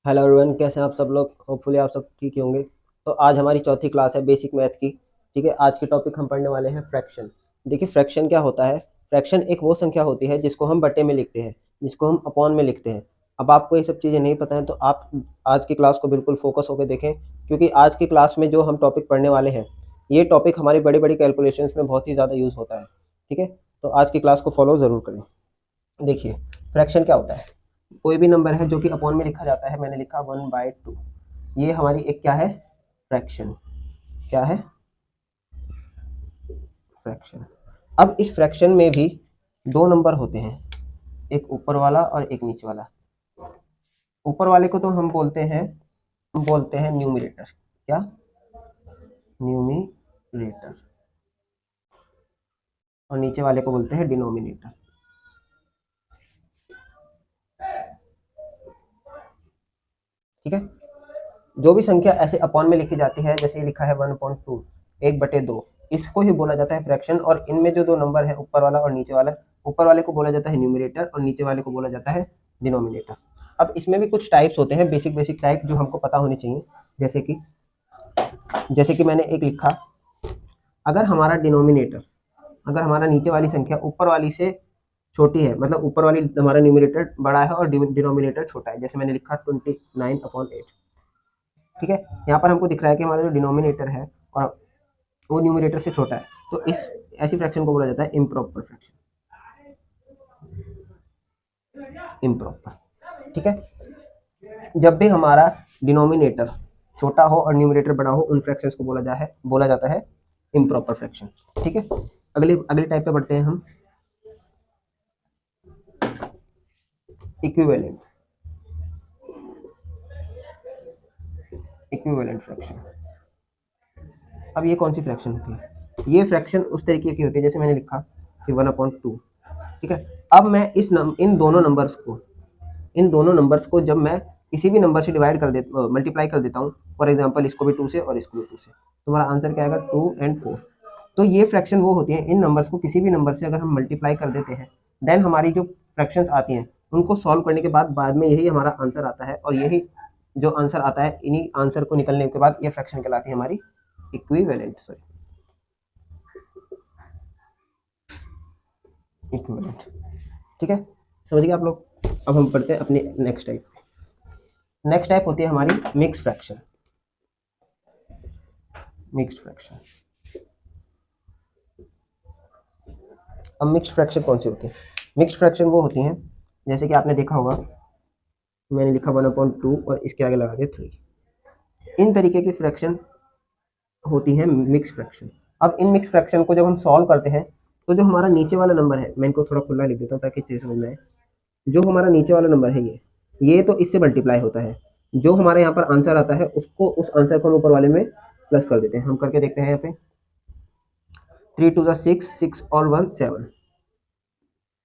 Hello everyone, कैसे हैं आप सब लोग। होपफुली आप सब ठीक ही होंगे। तो आज हमारी चौथी क्लास है बेसिक मैथ की। ठीक है, आज की टॉपिक हम पढ़ने वाले हैं फ्रैक्शन। देखिए, फ्रैक्शन क्या होता है। फ्रैक्शन एक वो संख्या होती है जिसको हम बटे में लिखते हैं, जिसको हम अपॉन में लिखते हैं। अब आपको ये सब चीज़ें नहीं पता है तो आप आज की क्लास को बिल्कुल फोकस होकर देखें, क्योंकि आज की क्लास में जो हम टॉपिक पढ़ने वाले हैं, ये टॉपिक हमारी बड़ी बड़ी कैलकुलेशंस में बहुत ही ज़्यादा यूज़ होता है। ठीक है, तो आज की क्लास को फॉलो ज़रूर करें। देखिए, फ्रैक्शन क्या होता है। कोई भी नंबर है जो कि अपॉन में लिखा जाता है, मैंने लिखा 1/2। ये हमारी एक क्या है, फ्रैक्शन। क्या है, फ्रैक्शन। अब इस फ्रैक्शन में भी दो नंबर होते हैं, एक ऊपर वाला और एक नीचे वाला। ऊपर वाले को तो हम बोलते हैं न्यूमरेटर। क्या, न्यूमरेटर। और नीचे वाले को बोलते हैं डिनोमिनेटर। ठीक है, जो भी संख्या ऐसे अपॉन में लिखी जाती है, जैसे ये लिखा है 1/2, 1/2, इसको ही बोला जाता है फ्रैक्शन। और इनमें जो दो नंबर है, ऊपर वाला और नीचे वाला, ऊपर वाले को बोला जाता है न्यूमरेटर और नीचे वाले को बोला जाता है डिनोमिनेटर। अब इसमें भी कुछ टाइप्स होते हैं, बेसिक बेसिक टाइप जो हमको पता होनी चाहिए। जैसे कि मैंने एक लिखा, अगर हमारा डिनोमिनेटर, अगर हमारा नीचे वाली संख्या ऊपर वाली से छोटी है, मतलब ऊपर वाली हमारा न्यूमरेटर बड़ा है और डिनोमिनेटर छोटा है, जैसे मैंने लिखा 29/8। ठीक है, यहाँ पर हमको दिख रहा है कि हमारा जो डिनोमिनेटर है और वो न्यूमरेटर से छोटा है, तो इस ऐसी फ्रैक्शन को बोला जाता है इम्प्रॉपर फ्रैक्शन। इम्प्रॉपर। ठीक है, जब भी हमारा डिनोमिनेटर छोटा हो और न्यूमरेटर बड़ा हो, उन फ्रैक्शंस को बोला जाता है इम्प्रॉपर फ्रैक्शन। ठीक है, अगली अगली टाइप पे बढ़ते हैं हम, इक्विवेलेंट। Equivalent fraction. अब ये कौन सी फ्रैक्शन होती है। ये फ्रैक्शन उस तरीके की होती है, जैसे मैंने लिखा कि 1/2। ठीक है, अब मैं इन दोनों नंबर्स को जब मैं किसी भी नंबर से मल्टीप्लाई कर देता हूँ, फॉर एग्जाम्पल इसको भी 2 से और इसको भी 2 से, तो हमारा आंसर क्या आएगा, 2 और 4। तो ये फ्रैक्शन वो होती है, इन नंबर्स को किसी भी नंबर से अगर हम मल्टीप्लाई कर देते हैं, देन हमारी जो फ्रैक्शंस आती हैं उनको सॉल्व करने के बाद में यही हमारा आंसर आता है। और यही जो आंसर आता है, इन्हीं आंसर को निकलने के बाद ये फ्रैक्शन कहलाती है हमारी इक्विवेलेंट। Sorry, equivalent. ठीक है, समझिए आप लोग। अब हम पढ़ते हैं अपने नेक्स्ट टाइप। नेक्स्ट टाइप होती है हमारी मिक्स फ्रैक्शन। Mixed fraction. अब मिक्स्ड फ्रैक्शन कौन सी होती है। मिक्स्ड फ्रैक्शन वो होती हैं, जैसे कि आपने देखा होगा, मैंने लिखा 1/2 और इसके आगे लगा दिया 3। इन तरीके की फ्रैक्शन होती है मिक्स फ्रैक्शन। अब इन मिक्स फ्रैक्शन को जब हम सॉल्व करते हैं, तो जो हमारा नीचे वाला नंबर है, मैं इनको थोड़ा खुला लिख देता हूँ ताकि चीज़ समझ में आए। जो हमारा नीचे वाला नंबर है, ये तो इससे मल्टीप्लाई होता है। जो हमारे यहाँ पर आंसर आता है, उसको उस आंसर को हम ऊपर वाले में प्लस कर देते हैं। हम करके देखते हैं यहाँ पे, 3 2 6, 6 और 1 7,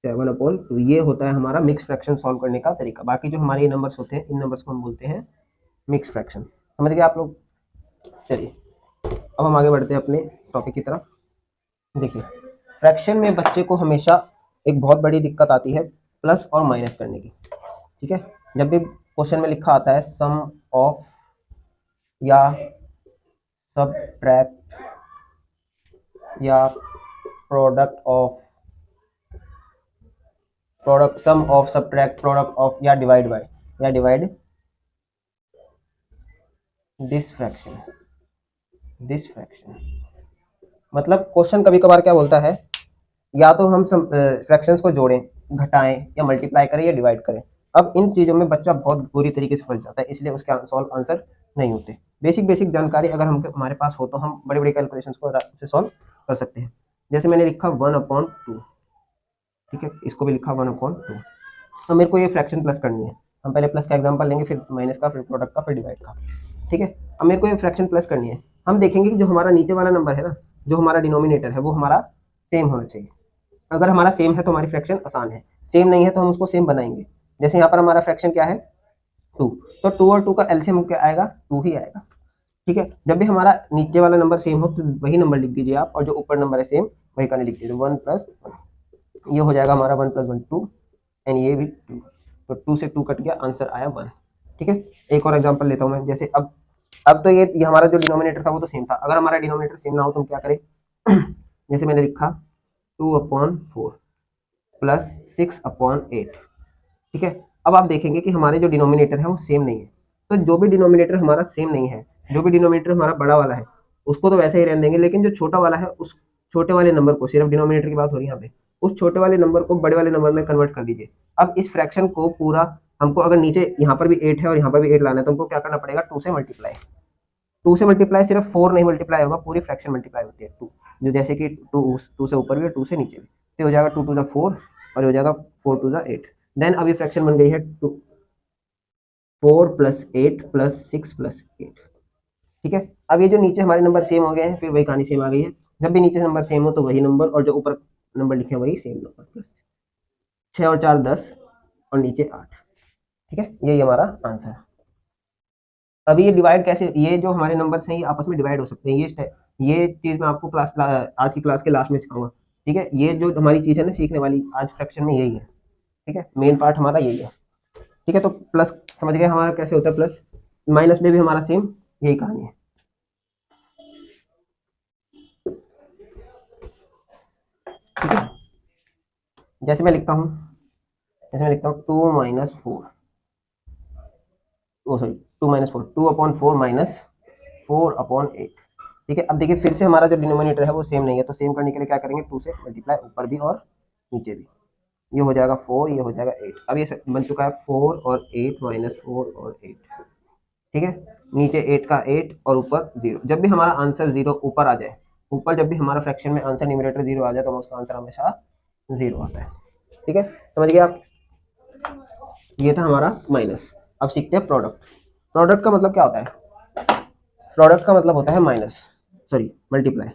7/2। ये होता है हमारा मिक्स फ्रैक्शन सॉल्व करने का तरीका। बाकी जो हमारे ये नंबर्स होते हैं, इन नंबर्स को हम बोलते हैं मिक्स फ्रैक्शन। समझ गए आप लोग। चलिए, अब हम आगे बढ़ते हैं अपने टॉपिक की तरफ। देखिए, फ्रैक्शन में बच्चे को हमेशा एक बहुत बड़ी दिक्कत आती है, प्लस और माइनस करने की। ठीक है, जब भी क्वेश्चन में लिखा आता है सम ऑफ या सबट्रैक्ट या product sum of, subtract, product of, या डिवाइड बाय, या divide this fraction. This fraction मतलब क्वेश्चन कभी कभार क्या बोलता है, या तो हम फ्रैक्शंस को जोड़ें, घटाएं, या मल्टीप्लाई करें, या डिवाइड करें। अब इन चीज़ों में बच्चा बहुत बुरी तरीके से फंस जाता है, इसलिए उसके सॉल्व आंसर नहीं होते। बेसिक बेसिक जानकारी अगर हमारे पास हो तो हम बड़ी बड़ी कैलकुलेशंस को आराम से सॉल्व कर सकते हैं। जैसे मैंने लिखा 1/2। ठीक है, इसको भी लिखा 1/2। अब मेरे को ये फ्रैक्शन प्लस करनी है। हम पहले प्लस का एग्जांपल लेंगे, फिर माइनस का, फिर प्रोडक्ट का, फिर डिवाइड का। ठीक है, अब मेरे को ये फ्रैक्शन प्लस करनी है। हम देखेंगे कि जो हमारा नीचे वाला नंबर है ना, जो हमारा डिनोमिनेटर है, वो हमारा सेम होना चाहिए। अगर हमारा सेम है तो हमारी फ्रैक्शन आसान है, सेम नहीं है तो हम उसको सेम बनाएंगे। जैसे यहाँ पर हमारा फ्रैक्शन क्या है, 2, तो 2 और 2 का एलसीएम क्या आएगा, 2 ही आएगा। ठीक है, जब भी हमारा नीचे वाला नंबर सेम हो तो वही नंबर लिख दीजिए आप, और जो ऊपर नंबर है सेम, वही का लिख दीजिए। 1+1, ये हो जाएगा हमारा 1+1 2, एंड ये भी 2। तो 2 से 2 कट गया, आंसर आया 1। ठीक है, एक और एग्जांपल लेता हूँ मैं। जैसे अब तो ये हमारा जो डिनोमिनेटर था वो तो सेम था। अगर हमारा डिनोमिनेटर सेम ना हो तो हम क्या करें जैसे मैंने लिखा 2/4 प्लस 6/8। ठीक है, अब आप देखेंगे कि हमारे जो डिनोमिनेटर है वो सेम नहीं है। तो जो भी डिनोमिनेटर हमारा सेम नहीं है, जो भी डिनोमिनेटर हमारा बड़ा वाला है उसको तो वैसे ही रहने देंगे, लेकिन जो छोटा वाला है उस छोटे वाले नंबर को, सिर्फ डिनोमिनेटर की बात हो रही है यहाँ पे, उस छोटे वाले नंबर को बड़े वाले नंबर में कन्वर्ट कर दीजिए। अब इस फ्रैक्शन को पूरा हमको, अगर नीचे यहाँ पर भी 8 है और यहाँ पर भी 8 लाना है, तो हमको क्या करना पड़ेगा, 2 से मल्टीप्लाई। 2 से मल्टीप्लाई सिर्फ 4 नहीं मल्टीप्लाई होगा, पूरी फ्रैक्शन मल्टीप्लाई होती है 2। जो जैसे कि 2 से ऊपर भी है 2 से नीचे भी, तो हो जाएगा 2 टू द 4 और हो जाएगा 4 टू द 8। देन अभी फ्रैक्शन बन गई है 4 प्लस 8 प्लस 6 प्लस 8। ठीक है, अब ये जो नीचे हमारे नंबर सेम हो गए हैं, फिर वही कहानी सेम आ गई है। जब भी नीचे नंबर सेम हो तो वही नंबर, और जो ऊपर नंबर लिखे हैं वही सेम नंबर, प्लस 6 और 4 10 और नीचे 8। ठीक है, यही हमारा आंसर है। अभी ये डिवाइड कैसे, ये जो हमारे नंबर हैं ये आपस में डिवाइड हो सकते हैं। ये चीज मैं आपको आज की क्लास के लास्ट में सिखाऊंगा। ठीक है, ये जो हमारी चीज है ना सीखने वाली आज फ्रैक्शन में, यही है। ठीक है, मेन पार्ट हमारा यही है। ठीक है, तो प्लस समझ गए हमारा कैसे होता है प्लस। माइनस में भी हमारा सेम यही कहानी है। ठीक है, जैसे मैं लिखता हूँ, जैसे मैं लिखता हूँ 2 - 4, ओ सॉरी 2 - 4, 2/4 माइनस 4/8। ठीक है, अब देखिए फिर से हमारा जो डिनोमिनेटर है वो सेम नहीं है, तो सेम करने के लिए क्या करेंगे, 2 से मल्टीप्लाई ऊपर भी और नीचे भी। ये हो जाएगा 4, ये हो जाएगा 8। अब ये बन चुका है 4 और 8 माइनस 4 और 8। ठीक है, नीचे 8 का 8 और ऊपर 0। जब भी हमारा आंसर 0 ऊपर आ जाए, ऊपर जब भी हमारा फ्रैक्शन में आंसर न्यूमरेटर 0 आ जाए तो उसका आंसर हमेशा 0 आता है। ठीक है, समझ गए आप। ये था हमारा माइनस। अब सीखते हैं प्रोडक्ट। प्रोडक्ट का मतलब क्या होता है, प्रोडक्ट का मतलब होता है minus, sorry multiply.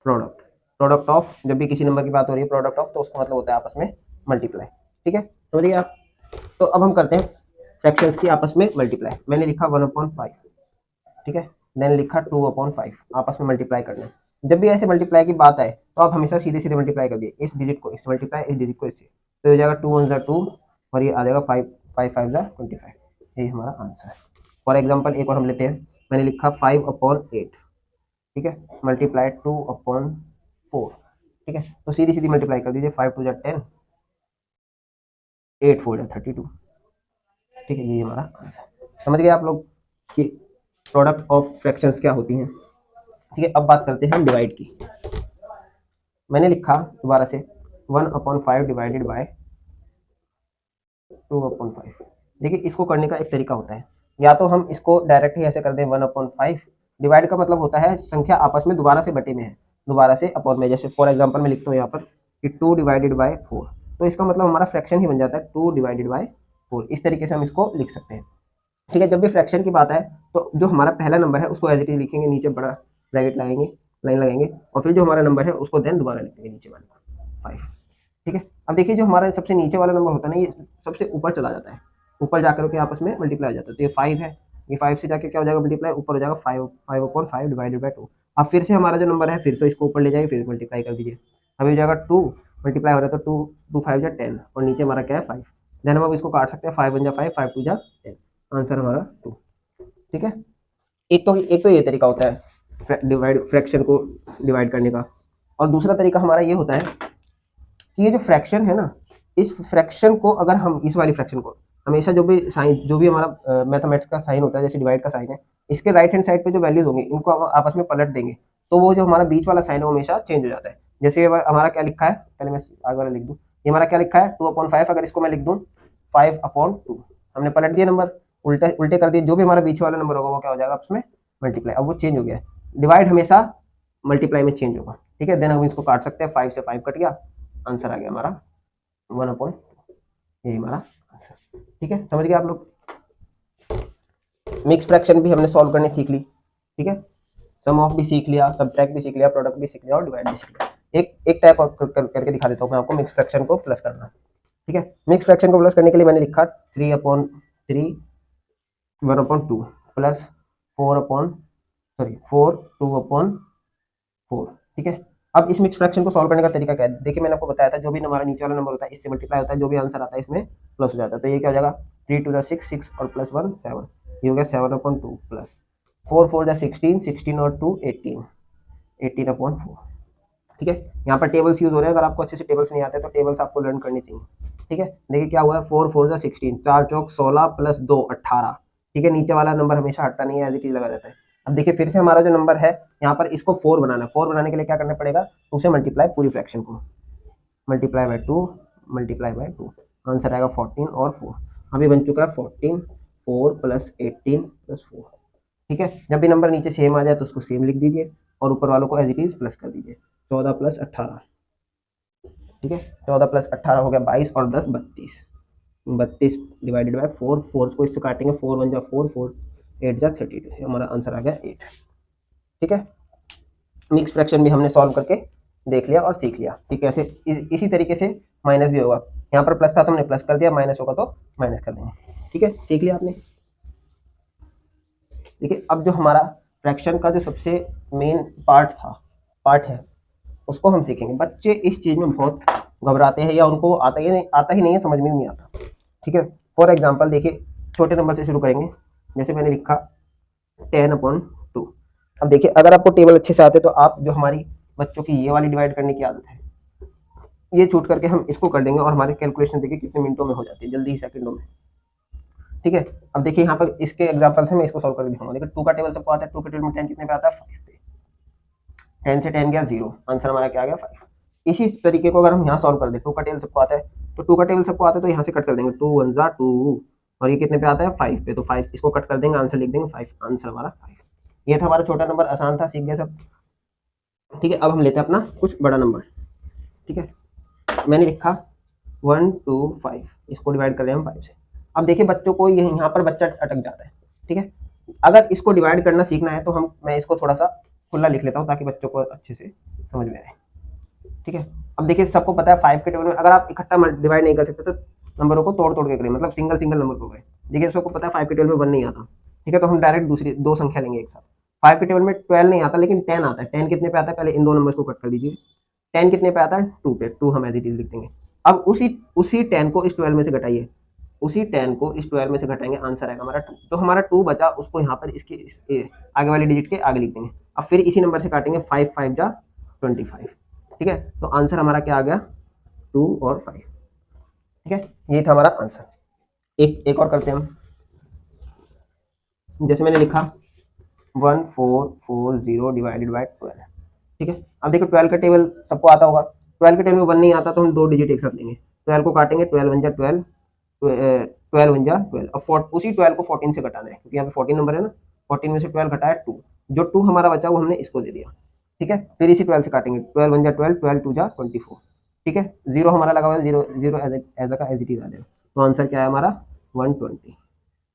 Product, product of, जब भी किसी नंबर की बात हो रही है प्रोडक्ट ऑफ, तो उसका मतलब होता है आपस में मल्टीप्लाई। ठीक है, समझिए आप। तो अब हम करते हैं फ्रैक्शंस की आपस में मल्टीप्लाई। मैंने लिखा 1/5। ठीक है, देन लिखा 2/5, आपस में मल्टीप्लाई करना है। जब भी ऐसे मल्टीप्लाई की बात आए तो आप हमेशा सीधे सीधे मल्टीप्लाई कर दिए, इस डिजिट को इससे मल्टीप्लाई, इस डिजिट को इससे, तो हो जाएगा 2 1 2 और ये आ जाएगा 5 5 5 25। यही हमारा आंसर है। फॉर एग्जाम्पल एक और हम लेते हैं। मैंने लिखा 5/8। ठीक है, मल्टीप्लाई 2/4। ठीक है, तो सीधी सीधी मल्टीप्लाई कर दीजिए, 5 2 10, 8 4 32। ठीक है, ये हमारा आंसर। समझ गए आप लोग कि प्रोडक्ट ऑफ फ्रैक्शंस क्या होती हैं। ठीक है, अब बात करते हैं डिवाइड की। मैंने लिखा दोबारा से 1/5 डिवाइडेड बाय 2/5। देखिए इसको करने का एक तरीका होता है, या तो हम इसको डायरेक्ट ही ऐसे कर दें 1/5। डिवाइड का मतलब होता है संख्या आपस में दोबारा से बटे में है, दोबारा से अपॉन में। जैसे फॉर एग्जांपल मैं लिखता हूँ यहाँ पर कि 2/4, तो इसका मतलब हमारा फ्रैक्शन ही बन जाता है 2/4। इस तरीके से हम इसको लिख सकते हैं। ठीक है, जब भी फ्रैक्शन की बात आए तो जो हमारा पहला नंबर है उसको एज इट इज लिखेंगे, नीचे बड़ा ब्रैकेट लगाएंगे, लाइन लगाएंगे, और फिर जो हमारा नंबर है उसको देन दोबारा लिखेंगे नीचे वाले को 5। ठीक है, अब देखिए जो हमारा सबसे नीचे वाला नंबर होता है ना, ये सबसे ऊपर चला जाता है, ऊपर जाकर के आपस में मल्टीप्लाई हो जाता है। तो ये 5 है, ये 5 से जाके क्या हो जाएगा मल्टीप्लाई, ऊपर हो जाएगा 5/5 डिवाइडेड बाय 2। अब फिर से हमारा जो नंबर है फिर से इसको ऊपर ले जाइए, फिर मल्टीप्लाई कर दीजिए। अभी हो जाएगा 2, मल्टीप्लाई हो रहा है तो 2 2 5 10, और नीचे हमारा क्या है 5। देन हम अब इसको काट सकते हैं, 5 1 5 5 2 10, आंसर हमारा 2। ठीक है, एक तो ये तरीका होता है डिवाइड, फ्रैक्शन को डिवाइड करने का। और दूसरा तरीका हमारा ये होता है कि ये जो फ्रैक्शन है ना, इस फ्रैक्शन को अगर हम, इस वाली फ्रैक्शन को हमेशा जो भी साइन, जो भी हमारा मैथमेटिक्स का साइन होता है, जैसे डिवाइड का साइन है, इसके राइट हैंड साइड पे जो वैल्यूज होंगे इनको हम आपस में पलट देंगे, तो वो जो हमारा बीच वाला साइन है वो हमेशा चेंज हो जाता है। जैसे हमारा क्या लिखा है, पहले मैं आगे वाला लिख दूँ। ये हमारा क्या लिखा है 2/5, अगर इसको मैं लिख दूँ 5/2, हमने पलट दिया नंबर, उल्टे उल्टे कर दिए, जो भी हमारा बीच वाला नंबर होगा वो क्या हो जाएगा उसमें मल्टीप्लाई। अब वो चेंज हो गया है, डिवाइड हमेशा मल्टीप्लाई में चेंज होगा। ठीक है, देन हम इसको काट सकते हैं, 5 से 5 कट गया, आंसर आ गया हमारा 1/2। यही हमारा आंसर। ठीक है, समझ गए आप लोग। मिक्स फ्रैक्शन भी हमने सॉल्व करने सीख ली। ठीक है, सम ऑफ भी सीख लिया, सब्ट्रैक्ट भी सीख लिया, प्रोडक्ट भी सीख लिया और डिवाइड भी सीख लिया। एक टाइप करके दिखा देता हूँ मैं आपको, मिक्स फ्रैक्शन को प्लस करना। ठीक है, मिक्स फ्रैक्शन को प्लस करने के लिए मैंने लिखा 3/3 1/2 प्लस 4 2/4। ठीक है, अब इस मिक्स फ्रैक्शन को सॉल्व करने का तरीका क्या है, देखिए मैंने आपको बताया था जो भी हमारा नीचे वाला नंबर होता है इससे मल्टीप्लाई होता है, जो भी आंसर आता है इसमें प्लस हो जाता है। तो ये क्या हो जाएगा 3 टू द 6 6 और प्लस 1 7, ये हो गया 7/2 प्लस 4 4 द 16 16 और 2 18 18/4। ठीक है, यहाँ पर टेबल्स यूज हो रहे हैं, अगर आपको अच्छे से टेबल्स नहीं आते तो टेबल्स आपको लर्न करनी चाहिए। ठीक है, देखिए क्या हुआ है 4 4 द 16, 4 चौक 16 प्लस 2 18। ठीक है, नीचे वाला नंबर हमेशा हटता नहीं है, एज इट इज लगा जाता है। अब देखिए फिर से हमारा जो नंबर है यहाँ पर इसको 4 बनाना है, 4 बनाने के लिए क्या करना पड़ेगा, उसे मल्टीप्लाई पूरी फ्रैक्शन को multiply by 2 multiply by 2, answer आएगा 14 और 4। अभी बन चुका है 14 4 प्लस 18 प्लस 4। ठीक है, जब भी नंबर नीचे सेम आ जाए तो उसको सेम लिख दीजिए और ऊपर वालों को एज इट इज प्लस कर दीजिए। 14 प्लस 18, ठीक है 14 प्लस 18 हो गया 22 और 10 32। 32 डिवाइडेड बाय 4, 4 को इससे काटेंगे 4 1 जा 4 4 8 जा 32, हमारा आंसर आ गया 8। ठीक है, मिक्स फ्रैक्शन भी हमने सॉल्व करके देख लिया और सीख लिया कि कैसे इसी तरीके से माइनस भी होगा। यहाँ पर प्लस था तो हमने प्लस कर दिया, माइनस होगा तो माइनस कर देंगे। ठीक है, सीख लिया आपने। देखिए अब जो हमारा फ्रैक्शन का जो सबसे मेन पार्ट है उसको हम सीखेंगे। बच्चे इस चीज में बहुत घबराते हैं या उनको आता ही नहीं है, समझ में नहीं आता। ठीक है, फॉर एग्जाम्पल देखिए छोटे नंबर से शुरू करेंगे, जैसे मैंने लिखा 10/2। अब देखिए अगर आपको टेबल अच्छे से आते तो आप जो हमारी बच्चों की ये वाली डिवाइड करने की आदत है ये छूट करके हम इसको कर देंगे और हमारी कैलकुलेशन देखिए कितने मिनटों में हो जाती है, जल्दी ही सेकंडों में। ठीक है, अब देखिए यहाँ पर इसके एग्जांपल से मैं इसको सॉल्व करके दिखाऊंगा। देखिए 2 का टेबल सबको आता है, 2 के टेबल में 10 कितने पे आता है 5 पे, 10 से 10 गया 0, आंसर हमारा क्या आ गया 5। इसी तरीके को अगर हम यहाँ सॉल्व कर दें, 2 का टेबल सबको आता है तो 2 का टेबल सबको आता है तो यहाँ से कट कर देंगे, 2 1 जा 2 और ये कितने पे आता है 5 पे, तो 5 इसको कट कर देंगे, आंसर लिख देंगे 5, आंसर हमारा 5। ये था हमारा छोटा नंबर, आसान था, सीख गए सब। ठीक है, अब हम लेते हैं अपना कुछ बड़ा नंबर। ठीक है, मैंने लिखा 1 2 5, इसको डिवाइड कर रहे हैं हम 5 से। अब देखिए बच्चों को यहाँ पर बच्चा अटक जाता है। ठीक है, अगर इसको डिवाइड करना सीखना है तो मैं इसको थोड़ा सा खुला लिख लेता हूँ ताकि बच्चों को अच्छे से समझ में आए। ठीक है, अब देखिए सबको पता है 5 के टेबल में अगर आप इकट्ठा डिवाइड नहीं कर सकते तो नंबरों को तोड़ तोड़ के करें, मतलब सिंगल सिंगल नंबर को करें। देखिए सबको पता है 5 के टेबल में 1 नहीं आता। ठीक है, तो हम डायरेक्ट दूसरी दो संख्या लेंगे एक साथ। 5 के टेबल में 12 नहीं आता लेकिन 10 आता है। 10 कितने पे आता है, पहले इन दो नंबर्स को कट कर दीजिए। 10 कितने पे आता है 2 पे, 2 हम एज इट इज लिख देंगे। अब उसी 10 को इस 12 में से घटाइए, उसी 10 को इस 12 में से घटाएंगे, आंसर आएगा हमारा 2। तो हमारा 2 बचा उसको यहाँ पर इसके आगे वाली डिजिट के आगे लिख देंगे। अब फिर इसी नंबर से काटेंगे, 5 5 जा 25। ठीक है, तो आंसर हमारा क्या आ गया 2 और 5। ठीक है, यही था हमारा आंसर। एक और करते हैं हम, जैसे मैंने लिखा 1440 डिवाइडेड बाय 12। ठीक है, अब देखो 12 का टेबल सबको आता होगा, 12 के टेबल में 1 नहीं आता तो हम दो डिजिट एक साथ लेंगे, 12 को काटेंगे, 12 1 जा 12, 12 1 जा 12। अब उसी 12 को 14 से घटाना है क्योंकि यहाँ पे 14 नंबर है ना, 14 में से 12 घटाया 2, जो 2 हमारा बचा वो हमने इसको दे दिया। ठीक है, फिर इसी 12 से काटेंगे, 12 1 जा 12, 12 2 जा 24। ठीक है, 0 हमारा लगा हुआ है, 0 0 एज इट इज आ जाएगा, तो आंसर क्या है हमारा 120।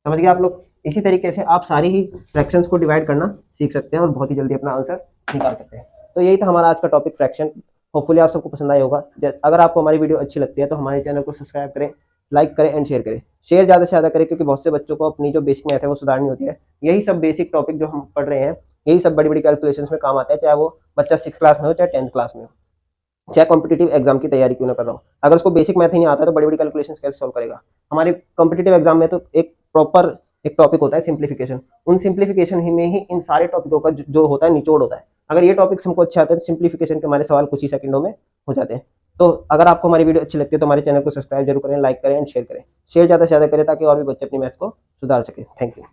समझ गए आप लोग। इसी तरीके से आप सारी ही फ्रैक्शंस को डिवाइड करना सीख सकते हैं और बहुत ही जल्दी अपना आंसर निकाल सकते हैं। तो यही था हमारा आज का टॉपिक फ्रैक्शन। होपफुली आप सबको पसंद आया होगा। अगर आपको हमारी वीडियो अच्छी लगती है तो हमारे चैनल को सब्सक्राइब करें, लाइक करें एंड शेयर करें। शेयर ज़्यादा से ज़्यादा करें क्योंकि बहुत से बच्चों को अपनी जो बेसिक मैथ है वो सुधारनी होती है। यही सब बेसिक टॉपिक जो हम पढ़ रहे हैं यही सब बड़ी बड़ी कैलकुलेशंस में काम आता है, चाहे वो बच्चा 6th क्लास में हो चाहे 10th क्लास में हो, चाहे कॉम्पिटिटिव एग्जाम की तैयारी क्यों ना कर रहा हो। अगर उसको बेसिक मैथ ही नहीं आता तो बड़ी बड़ी कैलकुलेशंस कैसे सॉल्व करेगा। हमारे कॉम्पिटिटिव एग्जाम में तो एक प्रॉपर एक टॉपिक होता है सिंप्लीफिकेशन, उन सिंप्लीफिकेशन ही में ही इन सारे टॉपिकों का जो होता है निचोड़ होता है। अगर ये टॉपिक्स हमको अच्छे आते हैं तो सिंप्लीफिकेशन के हमारे सवाल कुछ ही सेकंडों में हो जाते हैं। तो अगर आपको हमारी वीडियो अच्छी लगती है तो हमारे चैनल को सब्सक्राइब जरूर करें, लाइक करें एंड शेयर करें। शेयर ज़्यादा से ज़्यादा करें ताकि और भी बच्चे अपनी मैथ्स को सुधार सकें। Thank you.